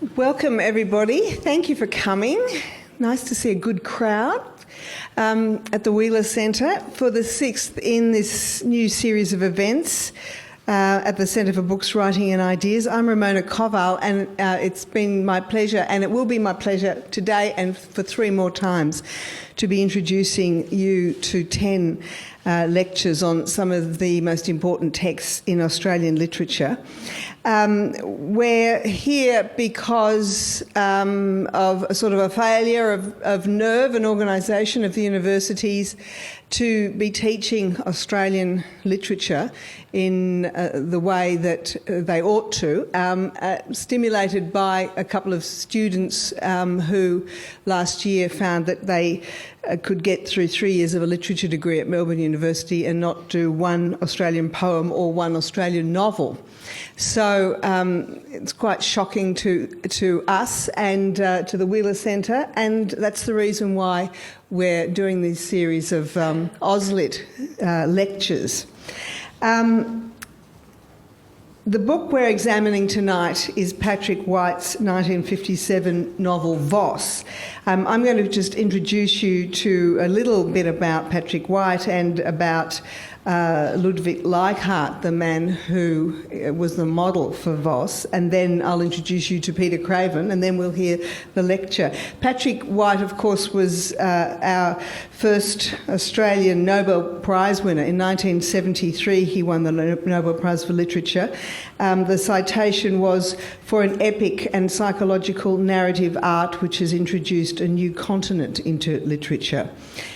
Welcome everybody. Thank you for coming. Nice to see a good crowd at the Wheeler Centre for the 6th in this new series of events at the Centre for Books, Writing and Ideas. I'm Ramona Koval, and it's been my pleasure, and it will be my pleasure today and for 3 more times, to be introducing you to 10 lectures on some of the most important texts in Australian literature. We're here because of a sort of a failure of nerve and organisation of the universities to be teaching Australian literature in the way that they ought to, stimulated by a couple of students who last year found that they could get through 3 years of a literature degree at Melbourne University and not do one Australian poem or one Australian novel. So it's quite shocking to us and to the Wheeler Centre, and that's the reason why we're doing this series of AusLit lectures. The book we're examining tonight is Patrick White's 1957 novel Voss. I'm going to just introduce you to a little bit about Patrick White and about Ludwig Leichhardt, the man who was the model for Voss, and then I'll introduce you to Peter Craven, and then we'll hear the lecture. Patrick White, of course, was our first Australian Nobel Prize winner. In 1973, he won the Nobel Prize for Literature. The citation was for an epic and psychological narrative art which has introduced a new continent into literature.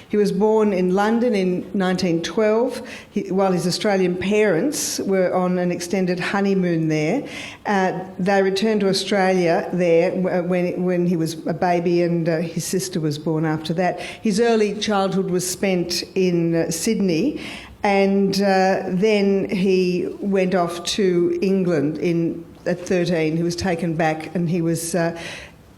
He was born in London in 1912, while his Australian parents were on an extended honeymoon there. They returned to Australia there when he was a baby, and his sister was born after that. His early childhood was spent in Sydney, and then he went off to England at 13. He was taken back, and he was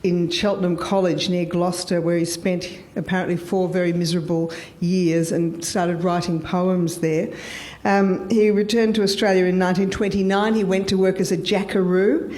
in Cheltenham College near Gloucester, where he spent apparently 4 very miserable years and started writing poems there. He returned to Australia in 1929. He went to work as a jackaroo.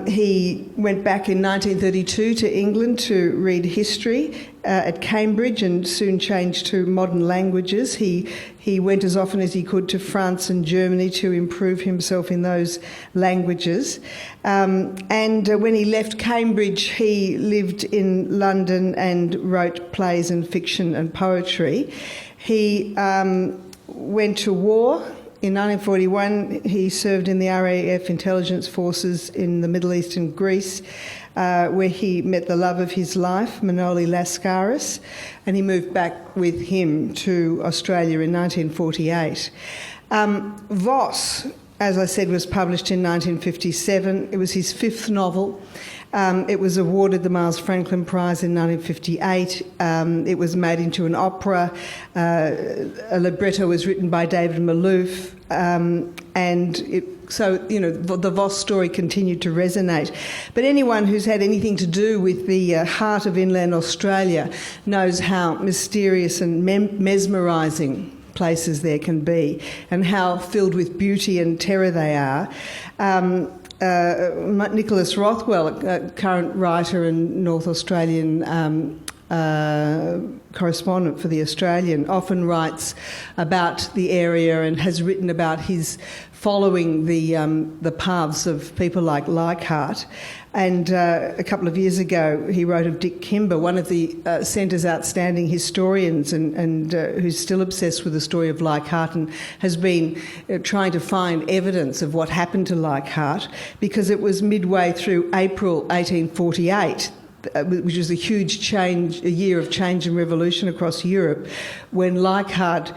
He went back in 1932 to England to read history at Cambridge and soon changed to modern languages. He went as often as he could to France and Germany to improve himself in those languages. And when he left Cambridge, he lived in London and wrote plays and fiction and poetry. He went to war. In 1941, he served in the RAF intelligence forces in the Middle East and Greece, where he met the love of his life, Manoli Laskaris, and he moved back with him to Australia in 1948. Voss, as I said, was published in 1957. It was his 5th novel. It was awarded the Miles Franklin Prize in 1958. It was made into an opera. A libretto was written by David Malouf, the Voss story continued to resonate. But anyone who's had anything to do with the heart of inland Australia knows how mysterious and mesmerising places there can be, and how filled with beauty and terror they are. Nicholas Rothwell, a current writer and North Australian correspondent for The Australian, often writes about the area and has written about his following the paths of people like Leichhardt. And a couple of years ago, he wrote of Dick Kimber, one of the Centre's outstanding historians and who's still obsessed with the story of Leichhardt and has been trying to find evidence of what happened to Leichhardt, because it was midway through April 1848, which was a huge change, a year of change and revolution across Europe, when Leichhardt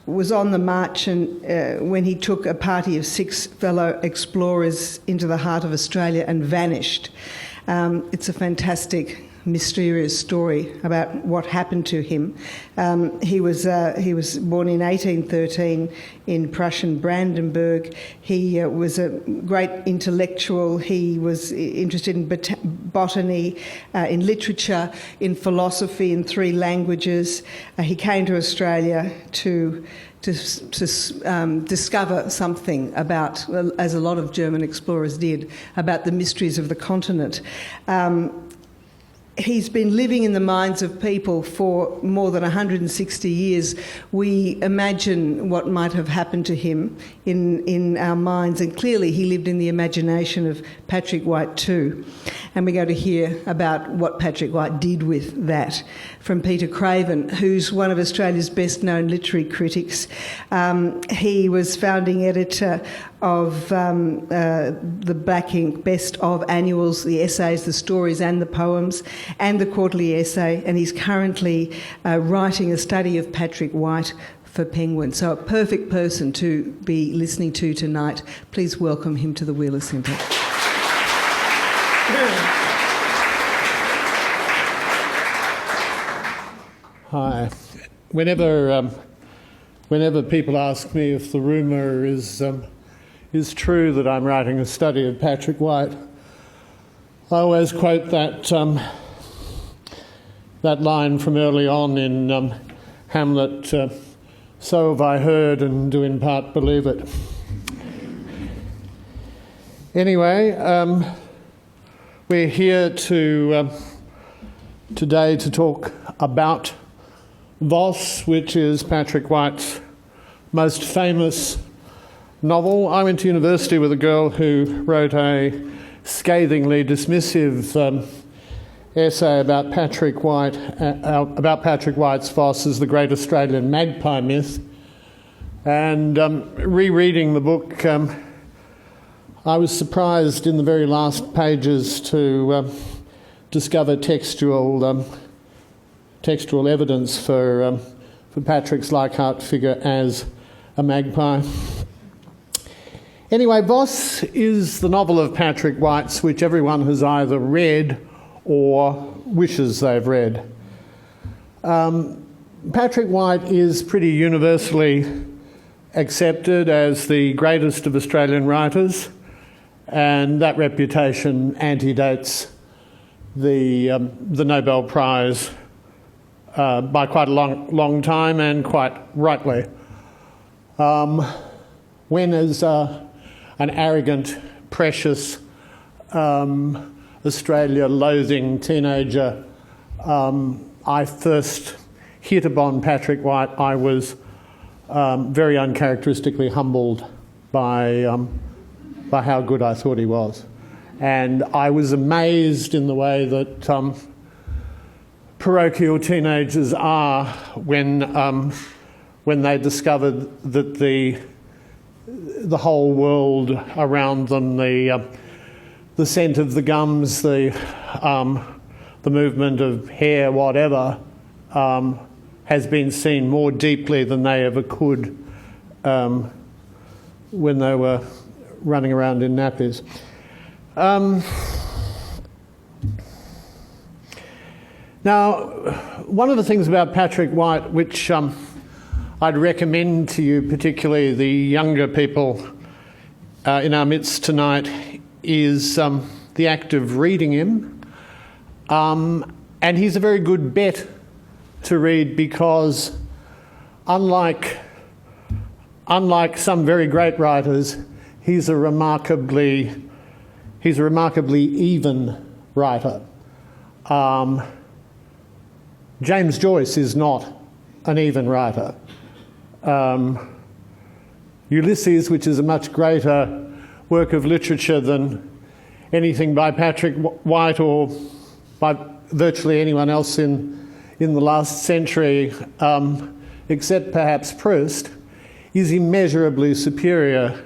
was on the march, and when he took a party of 6 fellow explorers into the heart of Australia and vanished. It's a fantastic mysterious story about what happened to him. He was born in 1813 in Prussian Brandenburg. He was a great intellectual. He was interested in botany, in literature, in philosophy, in 3 languages. He came to Australia to discover something about, as a lot of German explorers did, about the mysteries of the continent. He's been living in the minds of people for more than 160 years. We imagine what might have happened to him in our minds, and clearly he lived in the imagination of Patrick White too. And we're going to hear about what Patrick White did with that from Peter Craven, who's one of Australia's best-known literary critics. He was founding editor of the Black Ink Best of Annuals, the essays, the stories and the poems, and the quarterly essay, and he's currently writing a study of Patrick White for Penguin. So a perfect person to be listening to tonight. Please welcome him to the Wheeler Centre. Hi. Whenever people ask me if the rumour is true that I'm writing a study of Patrick White, I always quote that line from early on in Hamlet, "So have I heard and do in part believe it." Anyway, we're here today to talk about Voss, which is Patrick White's most famous novel. I went to university with a girl who wrote a scathingly dismissive essay about Patrick White, about Patrick White's Voss as the great Australian magpie myth. And rereading the book, I was surprised in the very last pages to discover textual evidence for Patrick's Leichhardt figure as a magpie. Anyway, Voss is the novel of Patrick White's which everyone has either read or wishes they've read. Patrick White is pretty universally accepted as the greatest of Australian writers, and that reputation antedates the Nobel Prize by quite a long time, and quite rightly. When as an arrogant, precious, Australia-loathing teenager, I first hit upon Patrick White, I was very uncharacteristically humbled by how good I thought he was. And I was amazed in the way that parochial teenagers are when they discovered that the whole world around them, the scent of the gums, the movement of hair, whatever, has been seen more deeply than they ever could when they were running around in nappies. Now, one of the things about Patrick White, which I'd recommend to you, particularly the younger people in our midst tonight, is the act of reading him. And he's a very good bet to read because, unlike some very great writers, he's a remarkably even writer. James Joyce is not an even writer. Ulysses, which is a much greater work of literature than anything by Patrick White or by virtually anyone else in the last century, except perhaps Proust, is immeasurably superior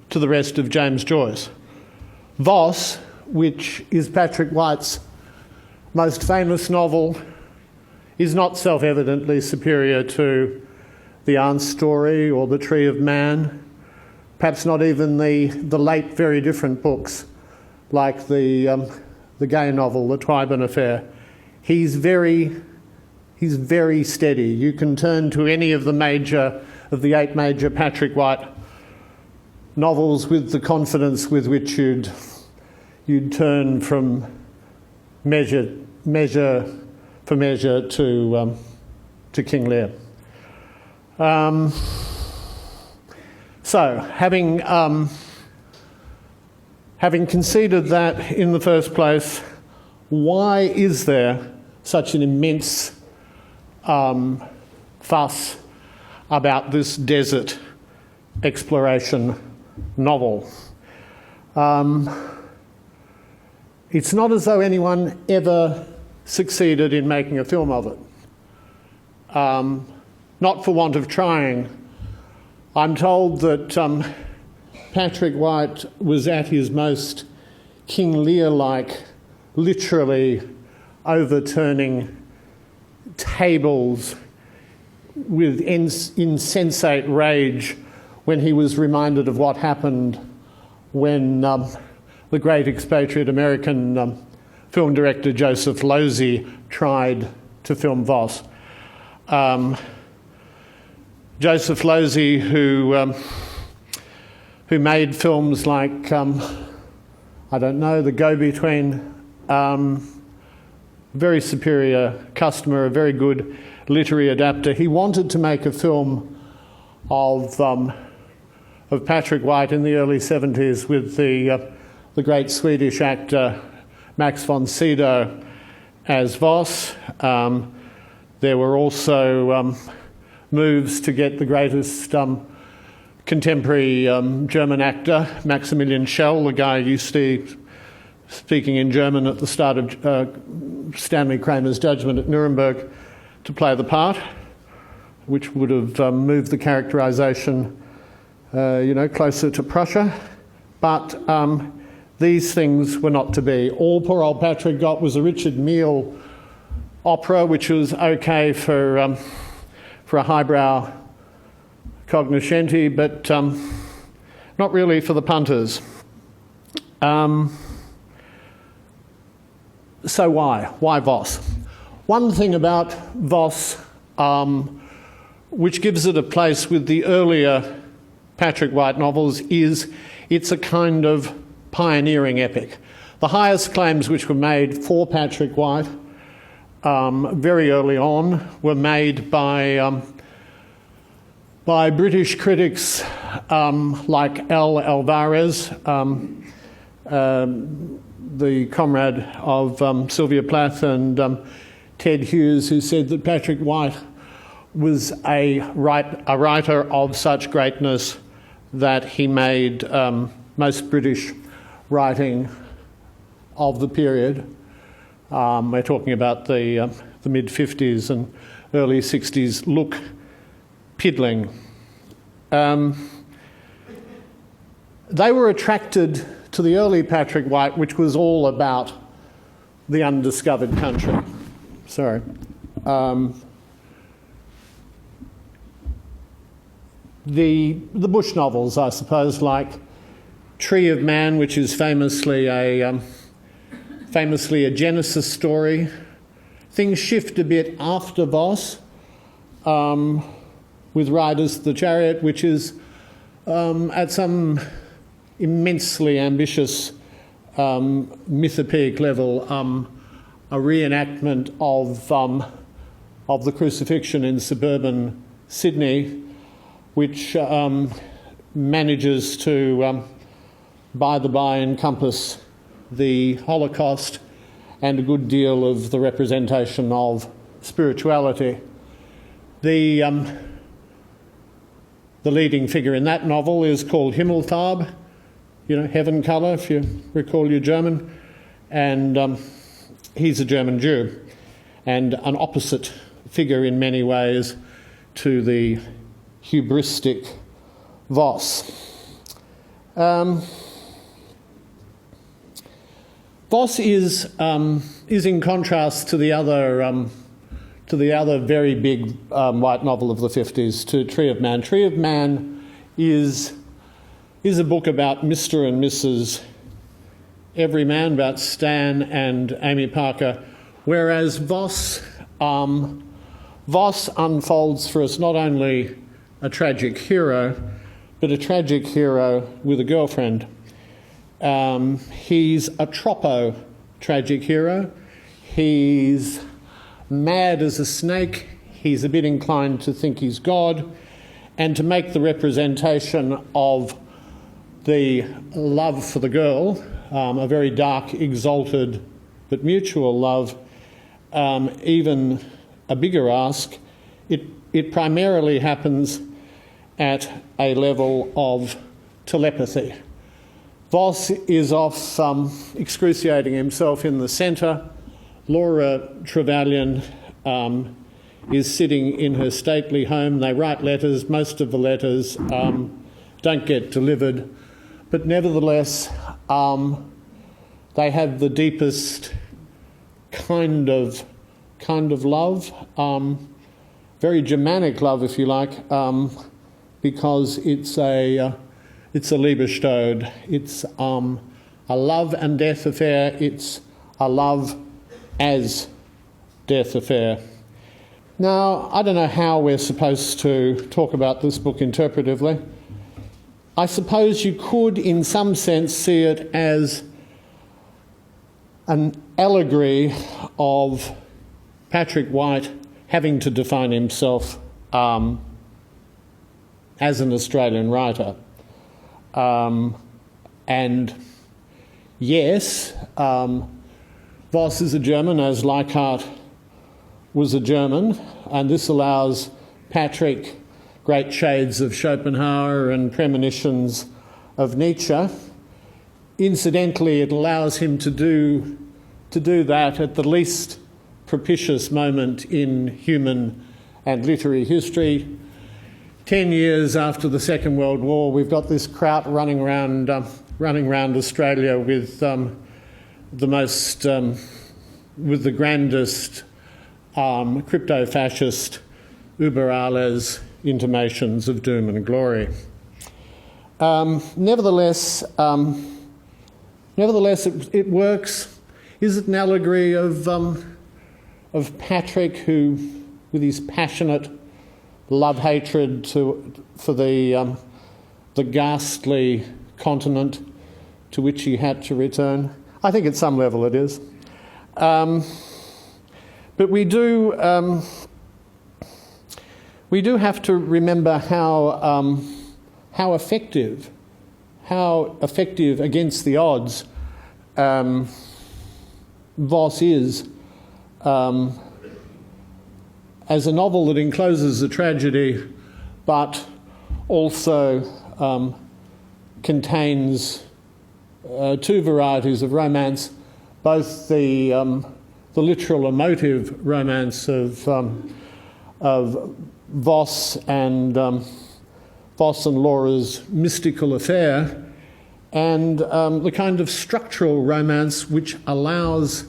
to the rest of James Joyce. Voss, which is Patrick White's most famous novel, is not self-evidently superior to The Aunt's Story or The Tree of Man, perhaps not even the late very different books like the the gay novel, The Twyburn Affair. He's very steady. You can turn to any of the 8 major Patrick White novels with the confidence with which you'd turn from measure for measure to King Lear. So, having conceded that in the first place, why is there such an immense fuss about this desert exploration novel? It's not as though anyone ever succeeded in making a film of it. Not for want of trying. I'm told that Patrick White was at his most King Lear-like, literally overturning tables with insensate rage when he was reminded of what happened when the great expatriate American film director Joseph Losey tried to film Voss. Joseph Losey, who made films like, I don't know, The Go-Between, very superior customer, a very good literary adapter. He wanted to make a film of Patrick White in the early 70s with the great Swedish actor Max von Sydow as Voss. There were also moves to get the greatest contemporary German actor, Maximilian Schell, the guy you see speaking in German at the start of Stanley Kramer's Judgment at Nuremberg, to play the part, which would have moved the characterisation, closer to Prussia. But these things were not to be. All poor old Patrick got was a Richard Mille opera, which was okay for a highbrow cognoscenti, but not really for the punters. So why? Why Voss? One thing about Voss, which gives it a place with the earlier Patrick White novels, is it's a kind of pioneering epic. The highest claims which were made for Patrick White very early on were made by British critics like L. Alvarez, the comrade of Sylvia Plath and Ted Hughes, who said that Patrick White was a writer of such greatness that he made most British writing of the period. We're talking about the mid-50s and early 60s look piddling. They were attracted to the early Patrick White, which was all about the undiscovered country. Sorry. The bush novels, I suppose, like Tree of Man, which is famously a Genesis story. Things shift a bit after Voss, with Riders the Chariot, which is at some immensely ambitious mythopoeic level a reenactment of the crucifixion in suburban Sydney, which manages to, by the by, encompass the Holocaust and a good deal of the representation of spirituality. The leading figure in that novel is called Himmelfarb, heaven colour, if you recall your German, and he's a German Jew, and an opposite figure in many ways to the hubristic Voss. Voss is in contrast to the other very big white novel of the 50s, to Tree of Man. Tree of Man is a book about Mr. and Mrs. Everyman about Stan and Amy Parker, whereas Voss unfolds for us not only a tragic hero, but a tragic hero with a girlfriend. He's a troppo tragic hero. He's mad as a snake. He's a bit inclined to think he's God, and to make the representation of the love for the girl, a very dark, exalted but mutual love, even a bigger ask. It primarily happens at a level of telepathy. Voss is off excruciating himself in the centre. Laura Trevelyan is sitting in her stately home. They write letters. Most of the letters don't get delivered, but nevertheless they have the deepest kind of love, very Germanic love, if you like, because it's a Liebestod. It's a love and death affair. It's a love as death affair. Now, I don't know how we're supposed to talk about this book interpretively. I suppose you could, in some sense, see it as an allegory of Patrick White having to define himself as an Australian writer. And yes, Voss is a German, as Leichhardt was a German, and this allows Patrick great shades of Schopenhauer and premonitions of Nietzsche. Incidentally, it allows him to do that at the least propitious moment in human and literary history. 10 years after the Second World War, we've got this crowd running around Australia with with the grandest crypto-fascist uber alles intimations of doom and glory. Nevertheless, it works. Is it an allegory of Patrick, who, with his passionate love-hatred for the ghastly continent to which he had to return? I think at some level it is. But we do have to remember how effective against the odds Voss is as a novel that encloses a tragedy, but also contains two varieties of romance, both the literal emotive romance of Voss and Laura's mystical affair, and the kind of structural romance which allows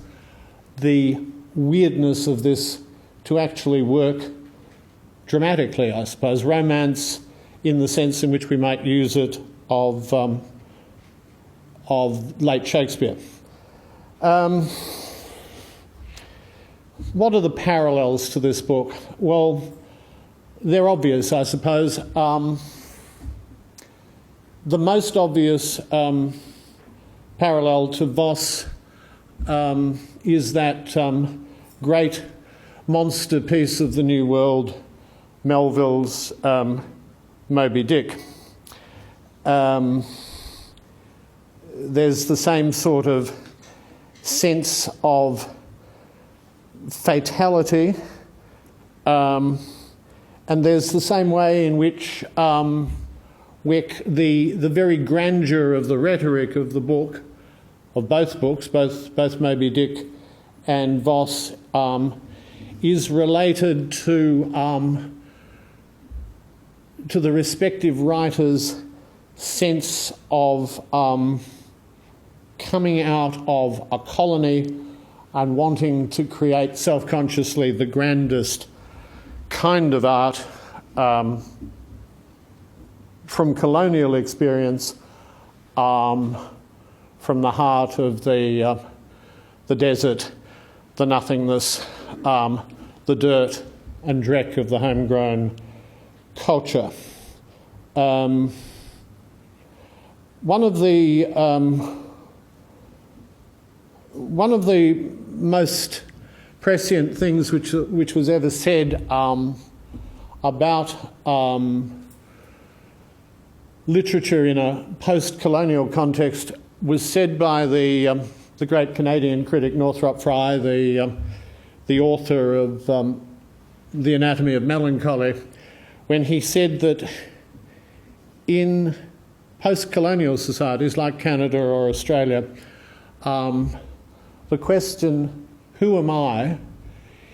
the weirdness of this to actually work dramatically, I suppose. Romance in the sense in which we might use it of late Shakespeare. What are the parallels to this book? Well, they're obvious, I suppose. The most obvious parallel to Voss is that great monster piece of the New World, Melville's Moby Dick. There's the same sort of sense of fatality, and there's the same way in which the very grandeur of the rhetoric of the book, of both books, both Moby Dick and Voss, is related to the respective writers' sense of coming out of a colony and wanting to create self-consciously the grandest kind of art from colonial experience, from from the heart of the desert, the nothingness, the dirt and dreck of the homegrown culture. One of the most prescient things which was ever said about literature in a post-colonial context was said by the great Canadian critic Northrop Frye, the author of The Anatomy of Melancholy, when he said that in post-colonial societies like Canada or Australia, the question, who am I,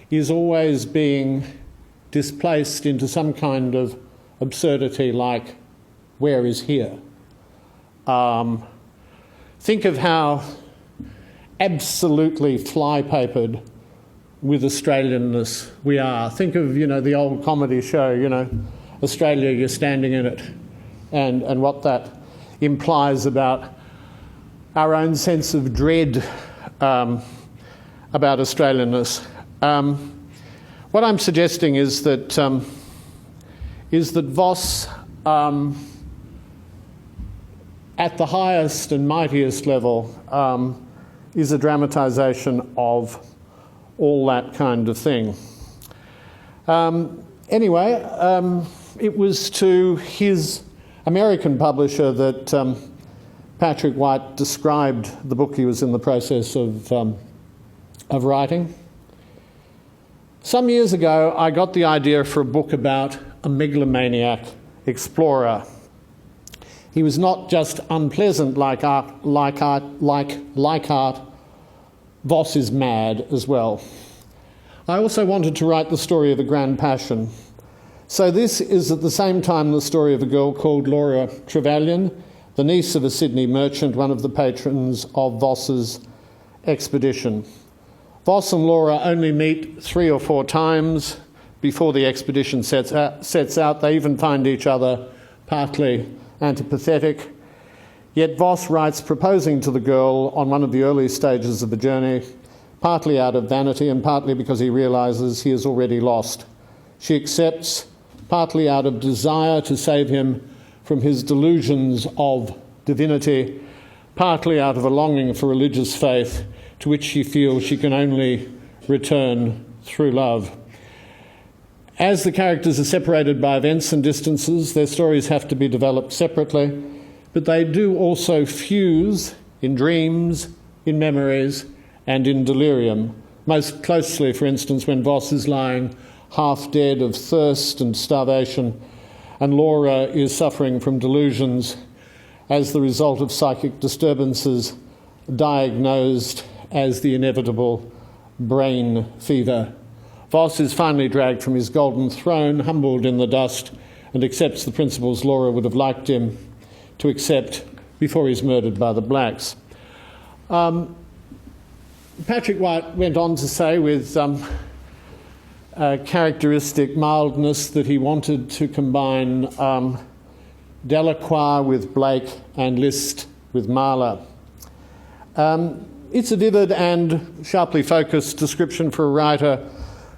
is always being displaced into some kind of absurdity like, where is here? Think of how absolutely fly-papered with Australianness we are. Think of, the old comedy show, Australia, you're standing in it, and what that implies about our own sense of dread about Australianness. What I'm suggesting is that Voss, at the highest and mightiest level, is a dramatisation of all that kind of thing. Anyway, it was to his American publisher that Patrick White described the book he was in the process of writing. Some years ago, I got the idea for a book about a megalomaniac explorer. He was not just unpleasant like art. Voss is mad as well. I also wanted to write the story of a grand passion. So this is at the same time the story of a girl called Laura Trevelyan, the niece of a Sydney merchant, one of the patrons of Voss's expedition. Voss and Laura only meet 3 or 4 times before the expedition sets out. They even find each other partly antipathetic. Yet Voss writes proposing to the girl on one of the early stages of the journey, partly out of vanity and partly because he realises he is already lost. She accepts, partly out of desire to save him from his delusions of divinity, partly out of a longing for religious faith to which she feels she can only return through love. As the characters are separated by events and distances, their stories have to be developed separately, but they do also fuse in dreams, in memories, and in delirium. Most closely, for instance, when Voss is lying half dead of thirst and starvation, and Laura is suffering from delusions as the result of psychic disturbances diagnosed as the inevitable brain fever. Voss is finally dragged from his golden throne, humbled in the dust, and accepts the principles Laura would have liked him to accept before he's murdered by the blacks. Patrick White went on to say with characteristic mildness that he wanted to combine Delacroix with Blake and Liszt with Mahler. It's a vivid and sharply focused description for a writer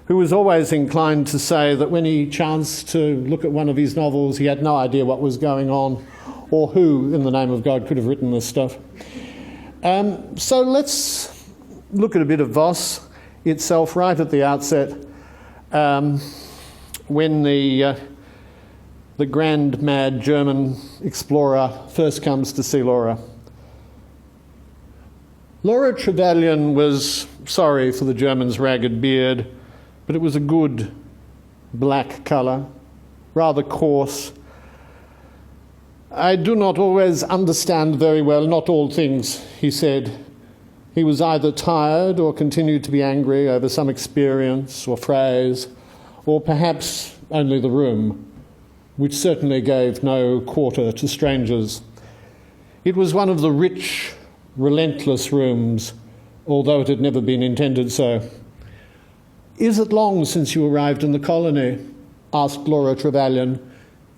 who was always inclined to say that when he chanced to look at one of his novels, he had no idea what was going on or who, in the name of God, could have written this stuff. So let's look at a bit of Voss itself right at the outset, when the grand mad German explorer first comes to see Laura. Laura Trevelyan was sorry for the German's ragged beard, but it was a good black colour, rather coarse. I do not always understand very well, not all things, he said. He was either tired or continued to be angry over some experience or phrase, or perhaps only the room, which certainly gave no quarter to strangers. It was one of the rich, relentless rooms, although it had never been intended so. "Is it long since you arrived in the colony?" asked Laura Trevelyan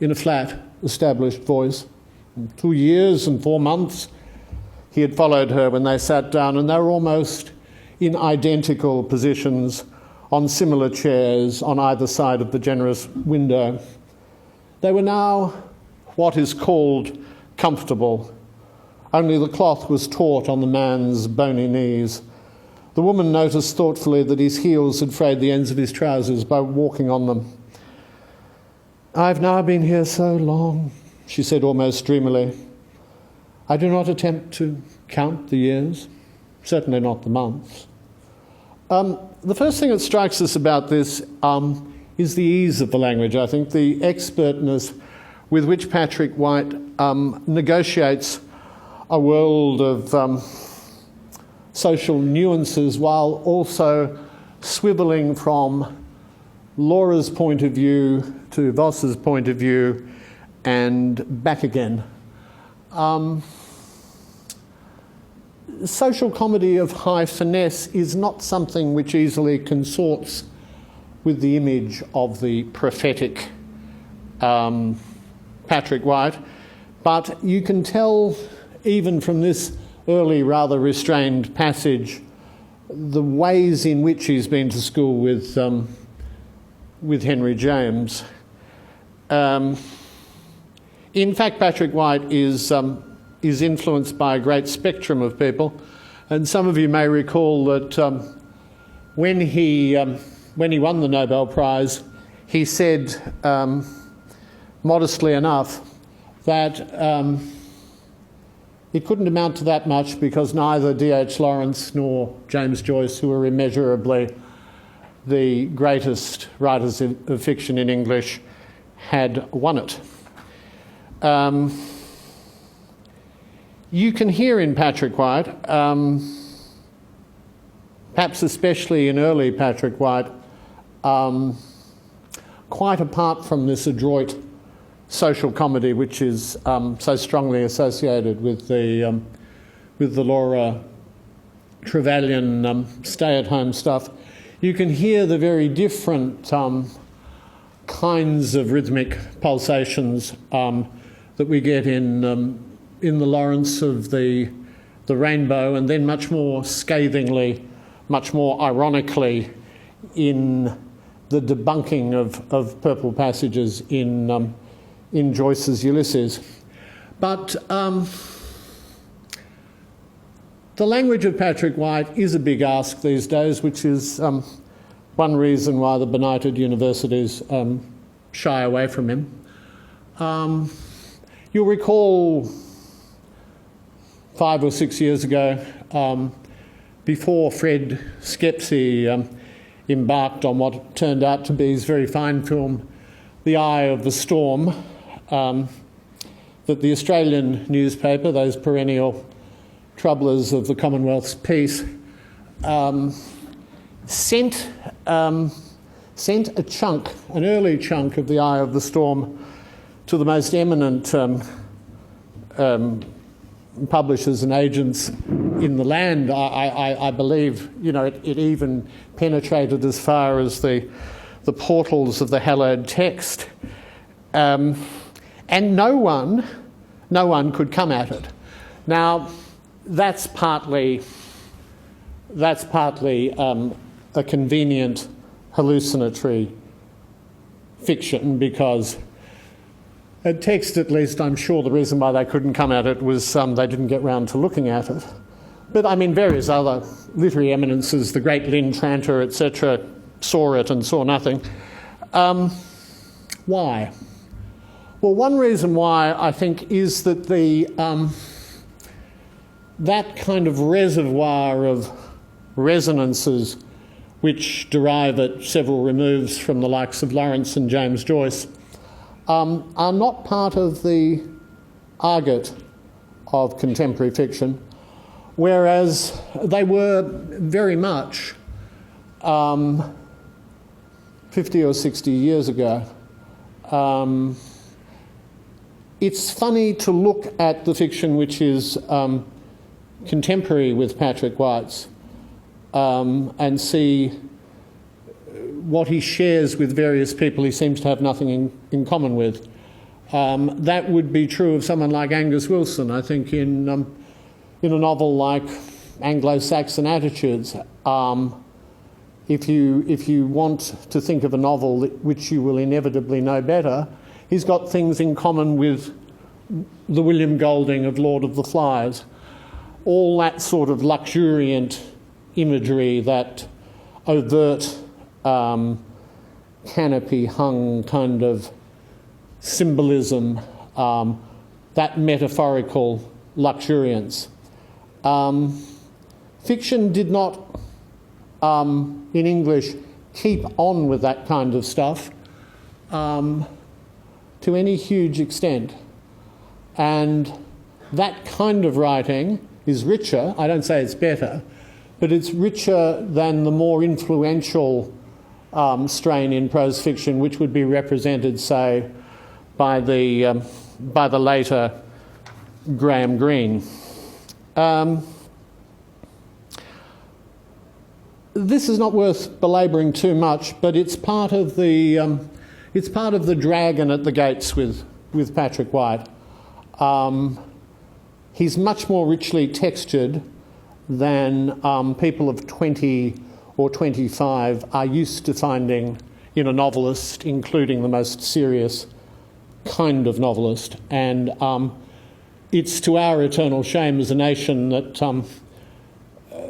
in a flat, established voice. 2 years and 4 months. he had followed her when they sat down, and they were almost in identical positions on similar chairs on either side of the generous window. They were now what is called comfortable, only the cloth was taut on the man's bony knees. The woman noticed thoughtfully that his heels had frayed the ends of his trousers by walking on them. "I've now been here so long," she said almost dreamily. "I do not attempt to count the years, certainly not the months." The first thing that strikes us about this is the ease of the language, I think, the expertness with which Patrick White negotiates a world of social nuances while also swivelling from Laura's point of view to Voss's point of view and back again. Social comedy of high finesse is not something which easily consorts with the image of the prophetic Patrick White, but you can tell even from this early, rather restrained passage the ways in which he's been to school with Henry James. In fact, Patrick White is influenced by a great spectrum of people, and some of you may recall that when he won the Nobel Prize, he said, modestly enough, that it couldn't amount to that much because neither D.H. Lawrence nor James Joyce, who are immeasurably the greatest writers of fiction in English, had won it. You can hear in Patrick White, perhaps especially in early Patrick White, quite apart from this adroit social comedy which is so strongly associated with the Laura Trevelyan stay-at-home stuff, you can hear the very different kinds of rhythmic pulsations that we get in the Lawrence of the Rainbow, and then much more scathingly, much more ironically in the debunking of purple passages in Joyce's Ulysses. But the language of Patrick White is a big ask these days, which is one reason why the benighted universities shy away from him. You'll recall 5 or 6 years ago, before Fred Skepsey embarked on what turned out to be his very fine film, The Eye of the Storm, that the Australian newspaper, those perennial troublers of the Commonwealth's peace, sent a chunk, an early chunk of The Eye of the Storm to the most eminent publishers and agents in the land. I believe, you know, it even penetrated as far as the portals of the hallowed text, and no one could come at it. Now, that's partly a convenient hallucinatory fiction, because a text, at least, I'm sure the reason why they couldn't come at it was they didn't get round to looking at it. But I mean, various other literary eminences, the great Lynn Tranter, etc., saw it and saw nothing. Why? Well, one reason why, I think, is that that kind of reservoir of resonances which derive at several removes from the likes of Lawrence and James Joyce are not part of the argot of contemporary fiction, whereas they were very much 50 or 60 years ago. It's funny to look at the fiction which is contemporary with Patrick White's and see what he shares with various people he seems to have nothing in common with. That would be true of someone like Angus Wilson, I think, in in a novel like Anglo-Saxon Attitudes, if you want to think of a novel which you will inevitably know better, he's got things in common with the William Golding of Lord of the Flies. All that sort of luxuriant imagery, that overt canopy-hung kind of symbolism, that metaphorical luxuriance. Fiction did not, in English, keep on with that kind of stuff to any huge extent. And that kind of writing is richer. I don't say it's better, but it's richer than the more influential strain in prose fiction, which would be represented, say, by the later Graham Greene. This is not worth belabouring too much, but it's part of the dragon at the gates with Patrick White. He's much more richly textured than people of 20 or 25 are used to finding in a novelist, including the most serious kind of novelist. And it's to our eternal shame as a nation that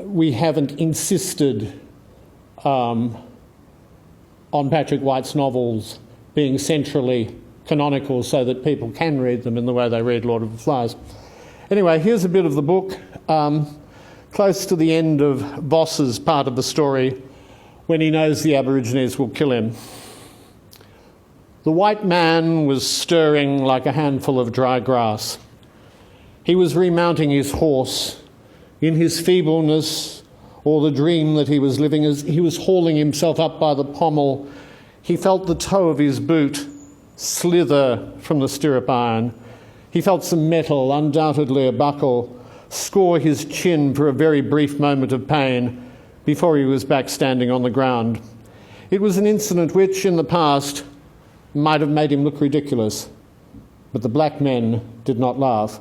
we haven't insisted on Patrick White's novels being centrally canonical so that people can read them in the way they read Lord of the Flies. Anyway, here's a bit of the book. Close to the end of Voss's part of the story, when he knows the Aborigines will kill him. The white man was stirring like a handful of dry grass. He was remounting his horse. In his feebleness, or the dream that he was living, as he was hauling himself up by the pommel, he felt the toe of his boot slither from the stirrup iron. He felt some metal, undoubtedly a buckle, score his chin for a very brief moment of pain before he was back standing on the ground. It was an incident which, in the past, might have made him look ridiculous, but the black men did not laugh.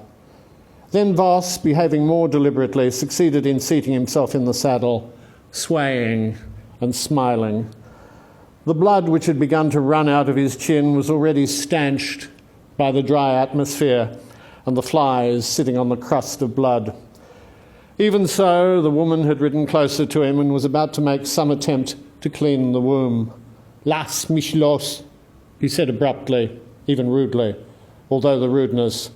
Then Voss, behaving more deliberately, succeeded in seating himself in the saddle, swaying and smiling. The blood which had begun to run out of his chin was already stanched by the dry atmosphere and the flies sitting on the crust of blood. Even so, the woman had ridden closer to him and was about to make some attempt to clean the womb. "Lass mich los," he said abruptly, even rudely, although the rudeness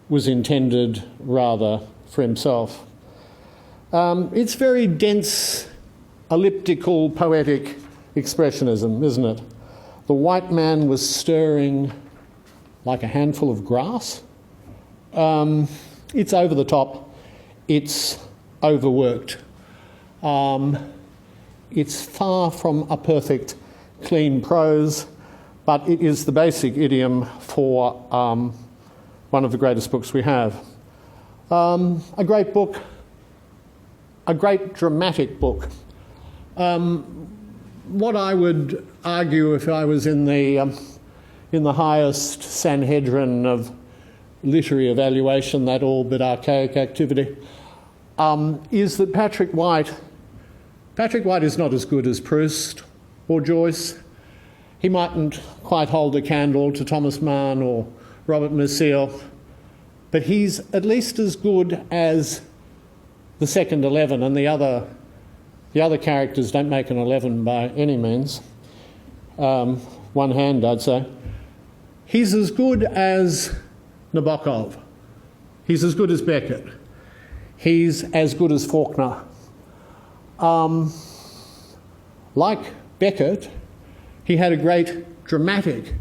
was intended rather for himself. It's very dense, elliptical, poetic expressionism, isn't it? The white man was stirring like a handful of grass. It's over the top. It's overworked. It's far from a perfect, clean prose, but it is the basic idiom for one of the greatest books we have. A great book, a great dramatic book. What I would argue if I was in the highest Sanhedrin of literary evaluation, that all but archaic activity, is that Patrick White is not as good as Proust or Joyce. He mightn't quite hold a candle to Thomas Mann or Robert Musil, but he's at least as good as the second 11, and the other characters don't make an 11 by any means. One hand, I'd say. He's as good as Nabokov. He's as good as Beckett. He's as good as Faulkner. Like Beckett, he had a great dramatic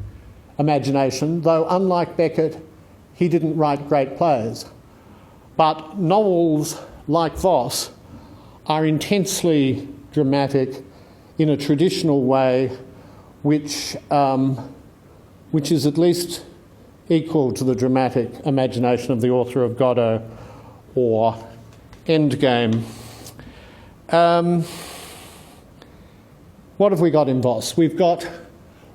imagination, though unlike Beckett, he didn't write great plays. But novels like Voss are intensely dramatic in a traditional way which is at least equal to the dramatic imagination of the author of Godot or Endgame. What have we got in Voss? We've got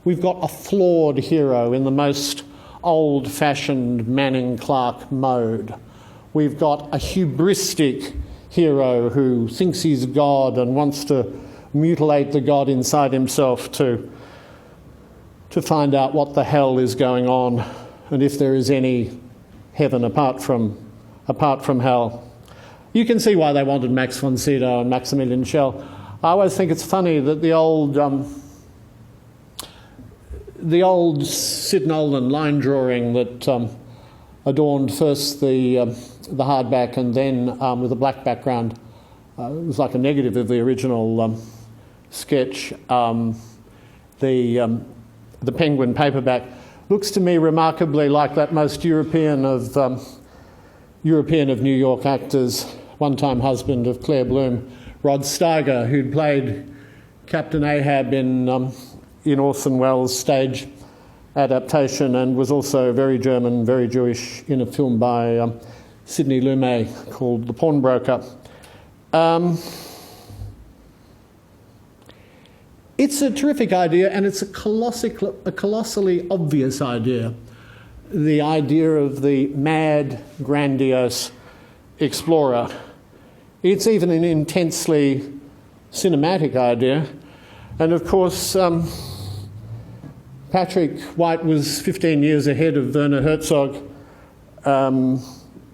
a flawed hero in the most old-fashioned Manning Clark mode. we've got a hubristic hero who thinks he's God and wants to mutilate the God inside himself to find out what the hell is going on and if there is any heaven apart from hell. You can see why they wanted Max von Sydow and Maximilian Schell. I always think it's funny that the old Sid Nolan line drawing that adorned first the hardback and then with a black background, it was like a negative of the original sketch. The Penguin paperback looks to me remarkably like that most European of New York actors, one-time husband of Claire Bloom, Rod Steiger, who'd played Captain Ahab in Orson Welles' stage adaptation and was also very German, very Jewish in a film by Sidney Lumet called The Pawnbroker. It's a terrific idea, and it's a colossally obvious idea. The idea of the mad, grandiose explorer. It's even an intensely cinematic idea. And of course, Patrick White was 15 years ahead of Werner Herzog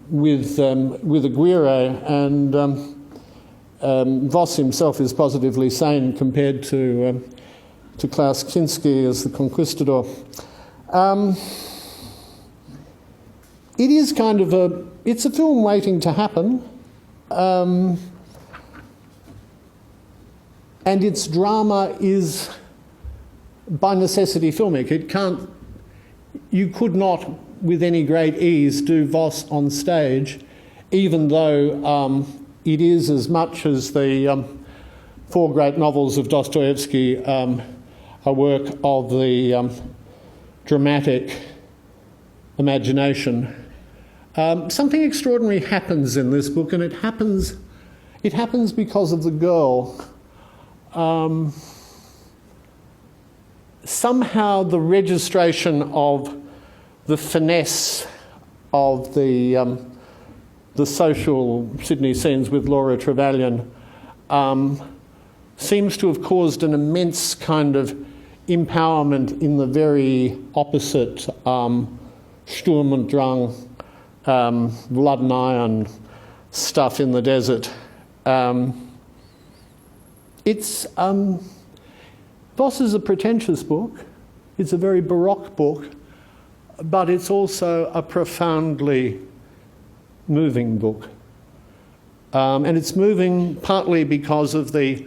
with Aguirre, and Voss himself is positively sane compared to Klaus Kinski as the Conquistador. It is kind of it's a film waiting to happen, and its drama is by necessity filmic. You could not with any great ease do Voss on stage, even though it is, as much as the four great novels of Dostoevsky, a work of the dramatic imagination. Something extraordinary happens in this book, and it happens because of the girl. Somehow the registration of the finesse of the social Sydney scenes with Laura Trevelyan seems to have caused an immense kind of empowerment in the very opposite Sturm und Drang, blood and iron stuff in the desert. Voss is a pretentious book. It's a very Baroque book, but it's also a profoundly moving book. And it's moving partly because of the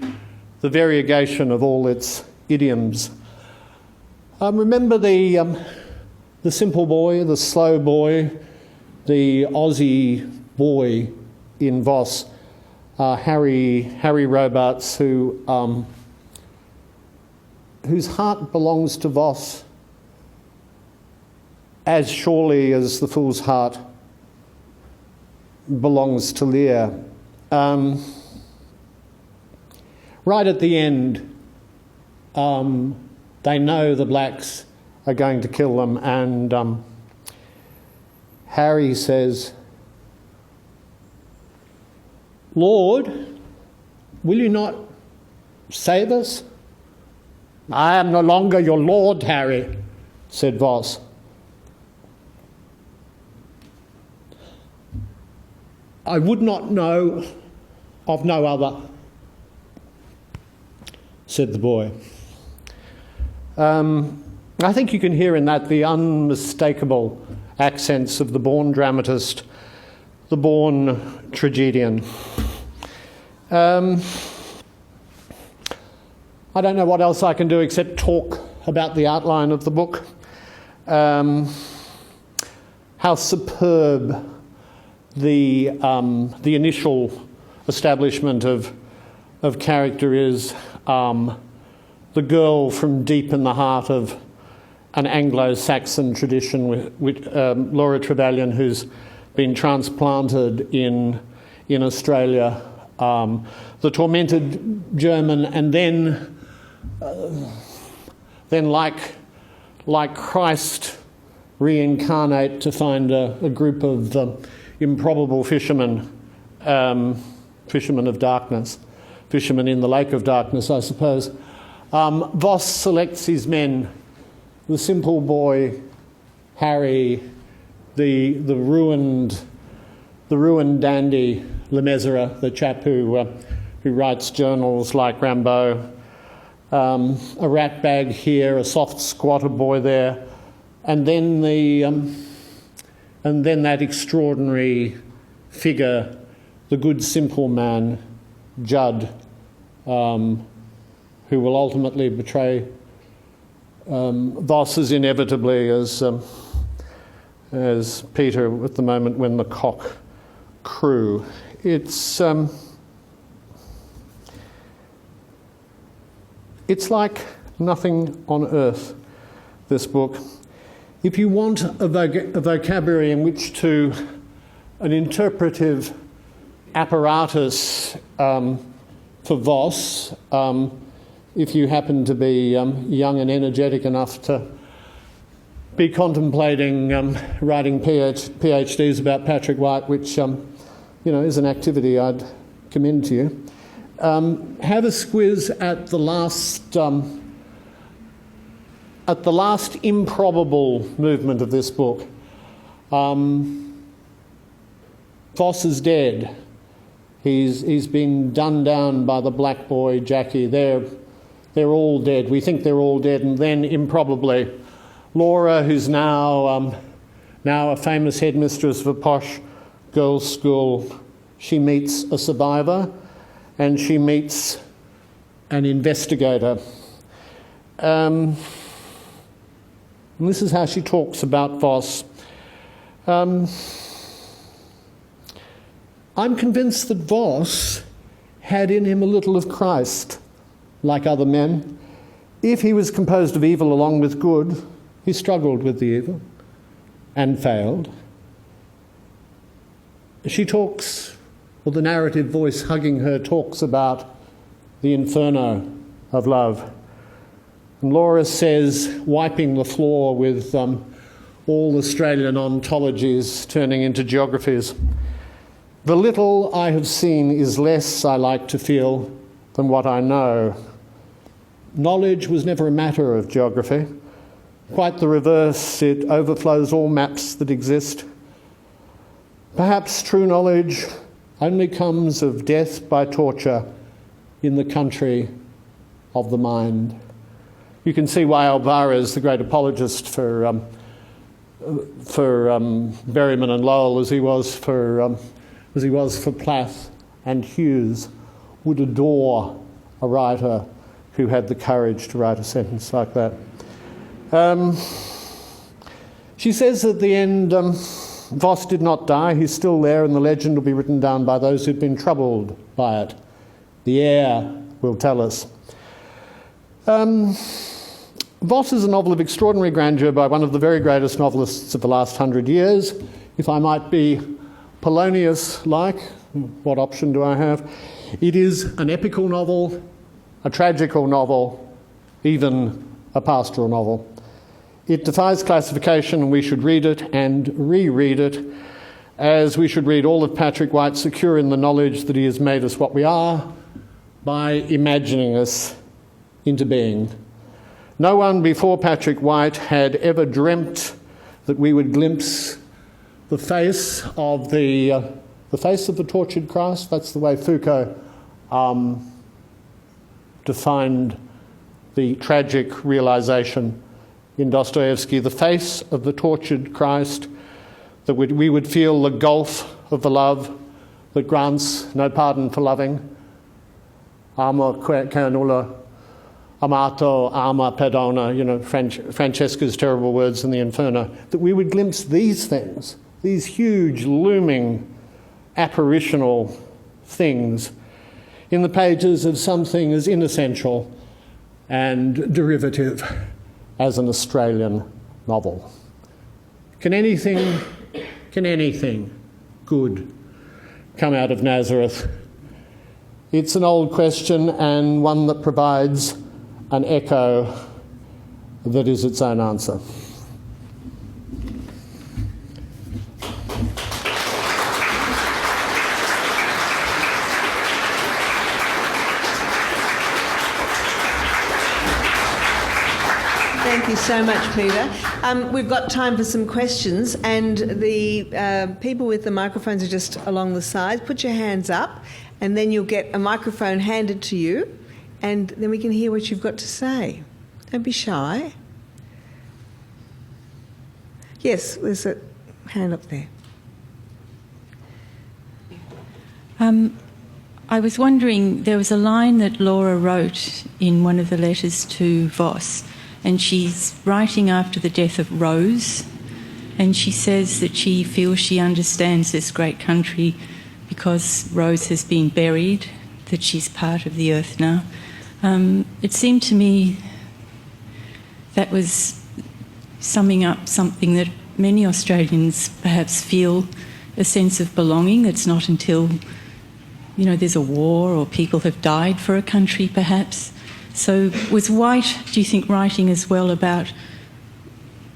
variegation of all its idioms. Remember the simple boy, the slow boy, the Aussie boy in Voss, Harry Robarts, whose heart belongs to Voss as surely as the fool's heart belongs to Lear. Right at the end, they know the blacks are going to kill them, and Harry says, "Lord, will you not save us?" "I am no longer your lord, Harry," said Voss. "I would not know of no other," said the boy. I think you can hear in that the unmistakable accents of the born dramatist, the born tragedian. I don't know what else I can do except talk about the outline of the book. How superb the initial establishment of character is. The girl from deep in the heart of an Anglo-Saxon tradition with Laura Trevelyan, who's been transplanted in Australia. The tormented German, and then like Christ, reincarnate to find a group of improbable fisherman, fisherman of darkness, fisherman in the lake of darkness, I suppose. Voss selects his men: the simple boy, Harry, the ruined dandy, Le Mesurier, the chap who writes journals like Rimbaud, a ratbag here, a soft squatter boy there, and then that extraordinary figure, the good simple man, Judd, who will ultimately betray Voss as inevitably as Peter at the moment when the cock crew. It's like nothing on earth, this book. If you want a vocabulary in which to, an interpretive apparatus for Voss, if you happen to be young and energetic enough to be contemplating writing PhDs about Patrick White, which is an activity I'd commend to you. Have a squiz at the last improbable movement of this book. Voss is dead. He's been done down by the black boy Jackie. They're all dead. We think they're all dead, and then improbably, Laura, who's now a famous headmistress of a posh girls' school, she meets a survivor, and she meets an investigator. And this is how she talks about Voss. I'm convinced that Voss had in him a little of Christ, like other men. If he was composed of evil along with good, he struggled with the evil and failed. She talks, or the narrative voice hugging her talks about the inferno of love. And Laura says, wiping the floor with all Australian ontologies turning into geographies, "The little I have seen is less, I like to feel, than what I know. Knowledge was never a matter of geography. Quite the reverse, it overflows all maps that exist. Perhaps true knowledge only comes of death by torture in the country of the mind." You can see why Alvarez, the great apologist for Berryman and Lowell, as he was for Plath and Hughes, would adore a writer who had the courage to write a sentence like that. She says at the end, Voss did not die, he's still there, and the legend will be written down by those who've been troubled by it. The air will tell us. Voss is a novel of extraordinary grandeur by one of the very greatest novelists of the last 100 years. If I might be Polonius-like, what option do I have? It is an epical novel, a tragical novel, even a pastoral novel. It defies classification, and we should read it and reread it, as we should read all of Patrick White, secure in the knowledge that he has made us what we are by imagining us into being. No one before Patrick White had ever dreamt that we would glimpse the face of the tortured Christ. That's the way Foucault defined the tragic realisation in Dostoevsky, the face of the tortured Christ, that we would feel the gulf of the love that grants no pardon for loving. Amor che nulla amato ama perdona, Francesca's terrible words in the Inferno, that we would glimpse these things, these huge, looming, apparitional things in the pages of something as inessential and derivative as an Australian novel. Can anything good come out of Nazareth? It's an old question, and one that provides an echo that is its own answer. you so much, Peter. We've got time for some questions, and the people with the microphones are just along the sides. Put your hands up, and then you'll get a microphone handed to you, and then we can hear what you've got to say. Don't be shy. Yes, there's a hand up there. I was wondering, there was a line that Laura wrote in one of the letters to Voss, and she's writing after the death of Rose, and she says that she feels she understands this great country because Rose has been buried, that she's part of the earth now. It seemed to me that was summing up something that many Australians perhaps feel, a sense of belonging. It's not until there's a war or people have died for a country, perhaps. So was White, do you think, writing as well about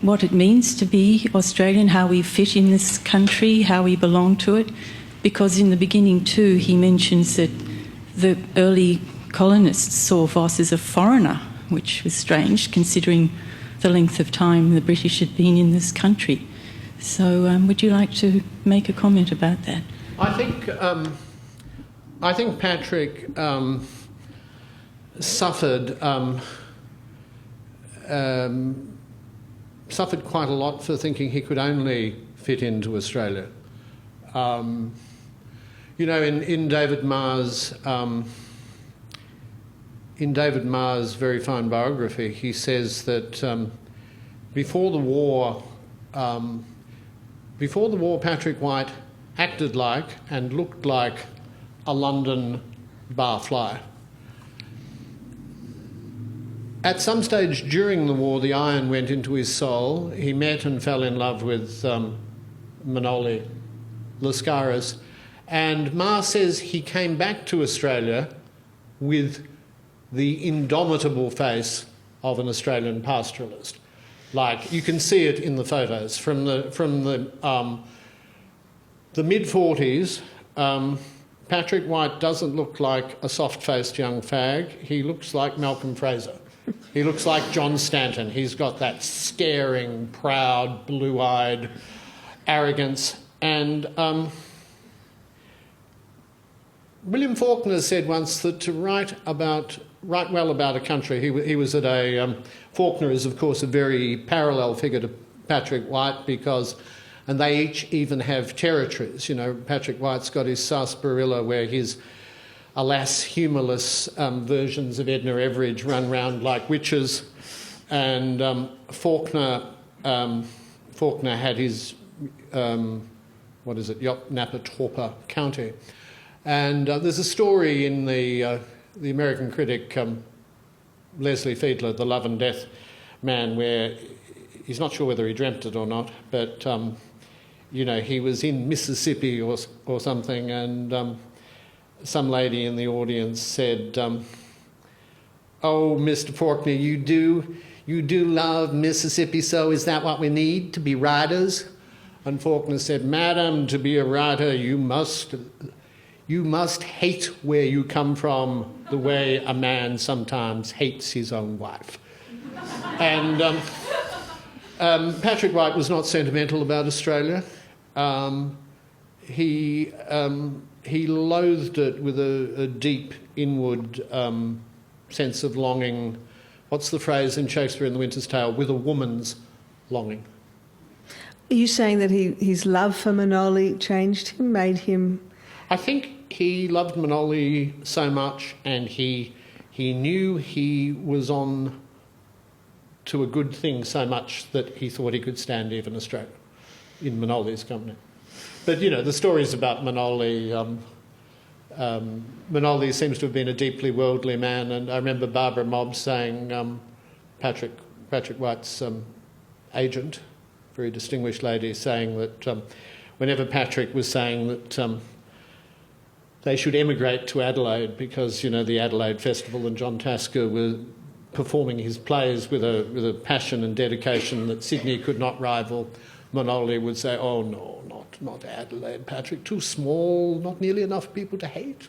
what it means to be Australian, how we fit in this country, how we belong to it? Because in the beginning, too, he mentions that the early colonists saw Voss as a foreigner, which was strange, considering the length of time the British had been in this country. So would you like to make a comment about that? I think Patrick suffered quite a lot for thinking he could only fit into Australia. In David Marr's very fine biography, he says that before the war, Patrick White acted like and looked like a London barfly. At some stage during the war, the iron went into his soul. He met and fell in love with Manoli Lascaris, and Marr says he came back to Australia with the indomitable face of an Australian pastoralist. Like, you can see it in the photos from the mid-40s. Patrick White doesn't look like a soft-faced young fag. He looks like Malcolm Fraser. He looks like John Stanton. He's got that staring, proud, blue-eyed arrogance. And William Faulkner said once that to write well about a country, he was at a... Faulkner is, of course, a very parallel figure to Patrick White because... And they each even have territories. Patrick White's got his sarsaparilla where his, alas, humourless versions of Edna Everage run round like witches. And Faulkner had his, Yop Napa Torpa County. And there's a story in the American critic Leslie Fiedler, The Love and Death Man, where he's not sure whether he dreamt it or not, but... he was in Mississippi or something, and some lady in the audience said, "Oh, Mr. Faulkner, you do love Mississippi, so is that what we need, to be writers?" And Faulkner said, "Madam, to be a writer, you must hate where you come from the way a man sometimes hates his own wife." And Patrick White was not sentimental about Australia. He loathed it with a deep inward sense of longing. What's the phrase in Shakespeare in The Winter's Tale? With a woman's longing. Are you saying that his love for Manoli changed him, made him... I think he loved Manoli so much, and he knew he was on to a good thing so much that he thought he could stand even Australia in Manoli's company. But, the stories about Manoli... Manoli seems to have been a deeply worldly man, and I remember Barbara Mobbs saying, Patrick White's agent, very distinguished lady, saying that whenever Patrick was saying that they should emigrate to Adelaide because, the Adelaide Festival and John Tasker were performing his plays with a passion and dedication that Sydney could not rival, Manoli would say, "Oh, no, not Adelaide, Patrick, too small, not nearly enough people to hate."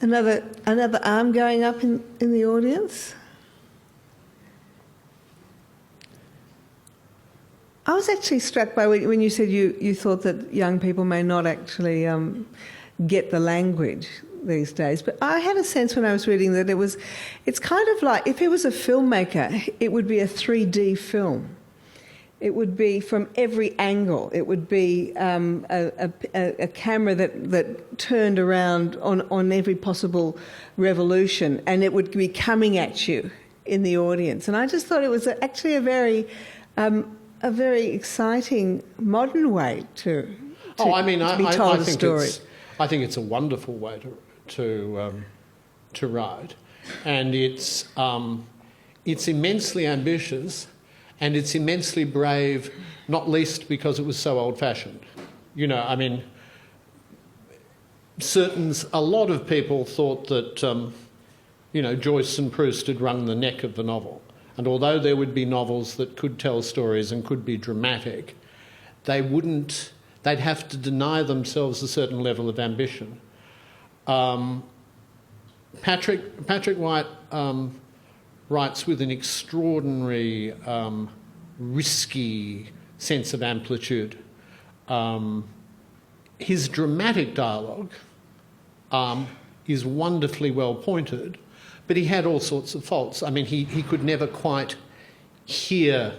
Another arm going up in the audience. I was actually struck by when you said you thought that young people may not actually get the language these days. But I had a sense when I was reading that it's kind of like if it was a filmmaker, it would be a 3D film. It would be from every angle. It would be a camera that turned around on every possible revolution, and it would be coming at you in the audience. And I just thought it was actually a very exciting modern way to be told a story. I think it's a wonderful way to write, and it's immensely ambitious. And it's immensely brave, not least because it was so old-fashioned. You know, I mean, a lot of people thought that, Joyce and Proust had wrung the neck of the novel. And although there would be novels that could tell stories and could be dramatic, they'd have to deny themselves a certain level of ambition. Patrick White writes with an extraordinary, risky sense of amplitude. His dramatic dialogue is wonderfully well pointed, but he had all sorts of faults. I mean, he could never quite hear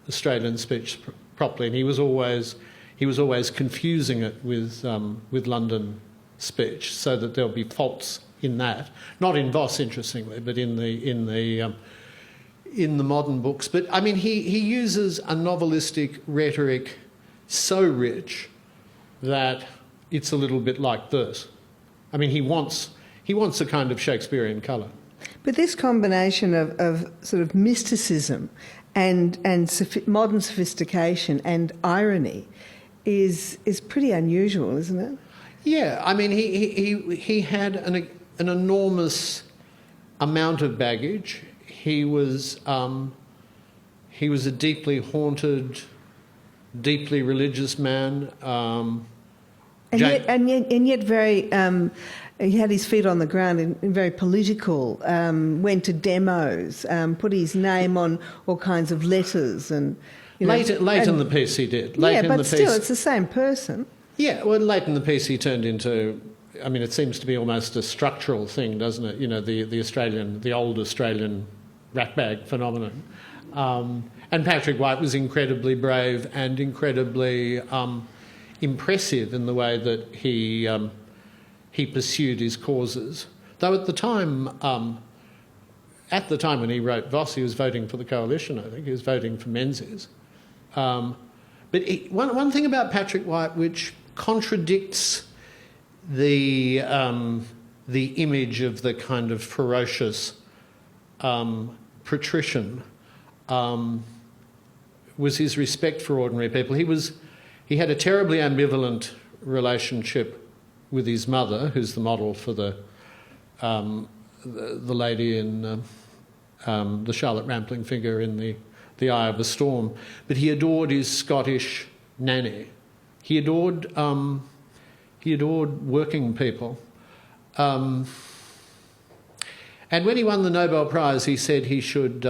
Australian speech properly, and he was always confusing it with London speech, so that there'll be faults in that, not in Voss, interestingly, but in the modern books. But I mean, he uses a novelistic rhetoric so rich that it's a little bit like this. I mean, he wants a kind of Shakespearean colour. But this combination of sort of mysticism and modern sophistication and irony is pretty unusual, isn't it? Yeah, I mean, he had an enormous amount of baggage. He was a deeply haunted, deeply religious man. Yet very. He had his feet on the ground and very political. Went to demos, put his name on all kinds of letters, and late in the piece he did. Still, it's the same person. Yeah, well, late in the piece he turned into. I mean, it seems to be almost a structural thing, doesn't it? You know, the old Australian ratbag phenomenon. And Patrick White was incredibly brave and incredibly impressive in the way that he pursued his causes. Though at the time when he wrote Voss, he was voting for the coalition. I think he was voting for Menzies. But one thing about Patrick White which contradicts the image of the kind of ferocious patrician was his respect for ordinary people. He had a terribly ambivalent relationship with his mother, who's the model for the lady in the Charlotte Rampling figure in the Eye of a Storm. But he adored his Scottish nanny. He adored working people. And when he won the Nobel Prize, he said he should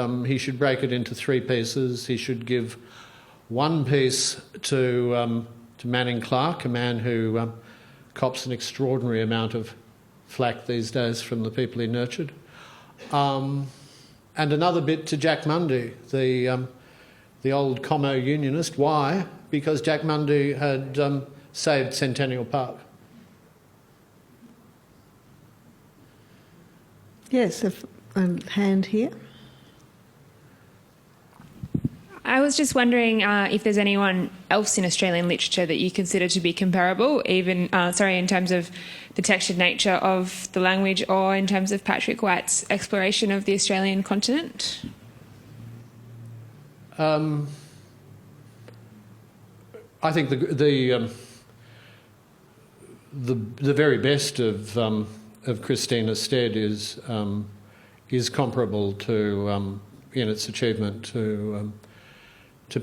break it into 3 pieces. He should give one piece to Manning Clark, a man who cops an extraordinary amount of flack these days from the people he nurtured, and another bit to Jack Mundy, the old Como unionist. Why? Because Jack Mundy had saved Centennial Park. Yes, a hand here. I was just wondering if there's anyone else in Australian literature that you consider to be comparable, even in terms of the textured nature of the language, or in terms of Patrick White's exploration of the Australian continent. I think the very best of Christina Stead is comparable to in its achievement to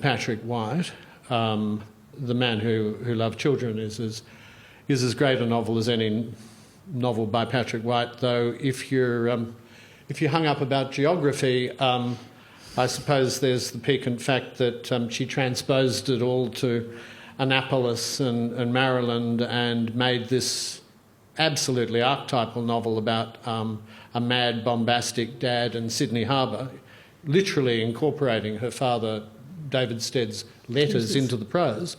Patrick White. The Man Who Loved Children is as great a novel as any novel by Patrick White, though if you're hung up about geography, I suppose there's the piquant fact that she transposed it all to Annapolis and Maryland and made this absolutely archetypal novel about a mad, bombastic dad in Sydney Harbour, literally incorporating her father, David Stead's letters into the prose.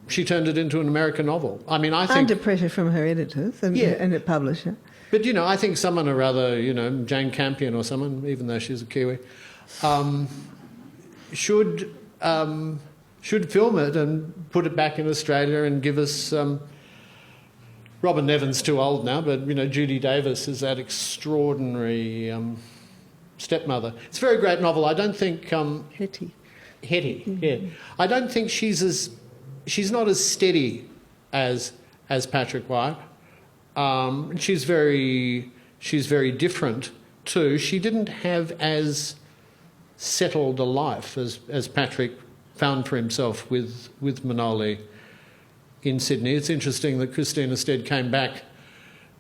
She turned it into an American novel. I mean, I think... Under pressure from her editors and a publisher. But, you know, I think someone or other, you know, Jane Campion or someone, even though she's a Kiwi, should film it and put it back in Australia and give us... Robin Neville's too old now, but, you know, Judy Davis is that extraordinary stepmother. It's a very great novel. I don't think... Hetty, yeah. I don't think she's not as steady as Patrick White. She's very different too. She didn't have as settled a life as Patrick found for himself with Manoli in Sydney. It's interesting that Christina Stead came back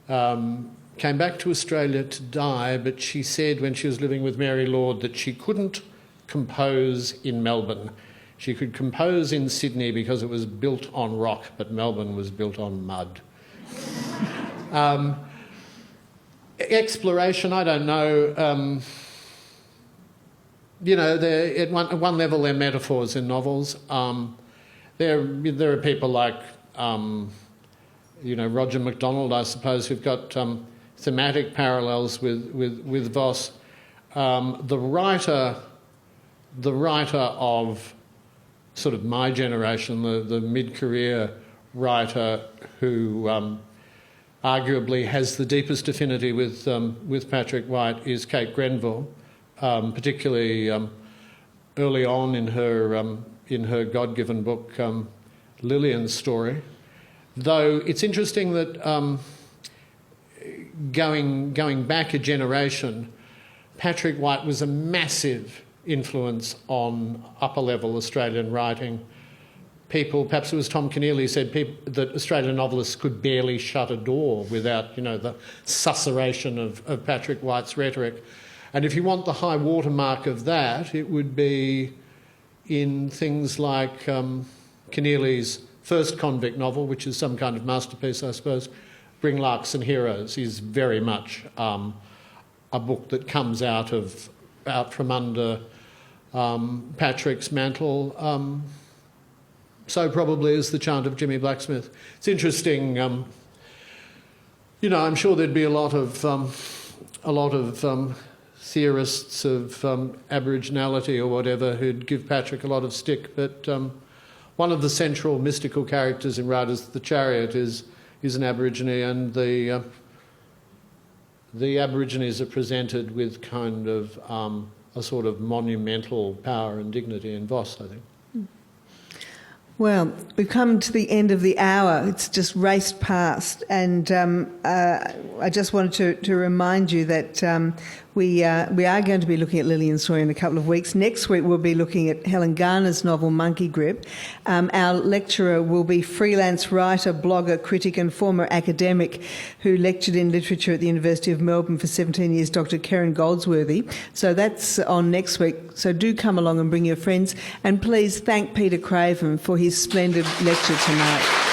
to Australia to die, but she said when she was living with Mary Lord that she couldn't compose in Melbourne. She could compose in Sydney because it was built on rock, but Melbourne was built on mud. Exploration, I don't know. You know, at one level they're metaphors in novels. There are people like, you know, Roger MacDonald, I suppose, who've got thematic parallels with Voss. The writer of sort of my generation, the mid-career writer who arguably has the deepest affinity with Patrick White is Kate Grenville, particularly early on in her God-given book, Lillian's Story. Though it's interesting that going back a generation, Patrick White was a massive influence on upper-level Australian writing. People, perhaps it was Tom Keneally, said that Australian novelists could barely shut a door without, you know, the susurration of Patrick White's rhetoric. And if you want the high watermark of that, it would be in things like Keneally's first convict novel, which is some kind of masterpiece, I suppose, Bring Larks and Heroes, is very much a book that comes out from under Patrick's mantle. So probably is The Chant of Jimmy Blacksmith. It's interesting, you know, I'm sure there'd be a lot of theorists of Aboriginality or whatever who'd give Patrick a lot of stick, but one of the central mystical characters in Riders of the Chariot is an Aborigine, and the Aborigines are presented with kind of a sort of monumental power and dignity in Voss, I think. Well, we've come to the end of the hour. It's just raced past, and I just wanted to remind you that we are going to be looking at Lillian's Story in a couple of weeks. Next week we'll be looking at Helen Garner's novel Monkey Grip. Our lecturer will be freelance writer, blogger, critic and former academic who lectured in literature at the University of Melbourne for 17 years, Dr. Karen Goldsworthy. So that's on next week. So do come along and bring your friends. And please thank Peter Craven for his splendid lecture tonight.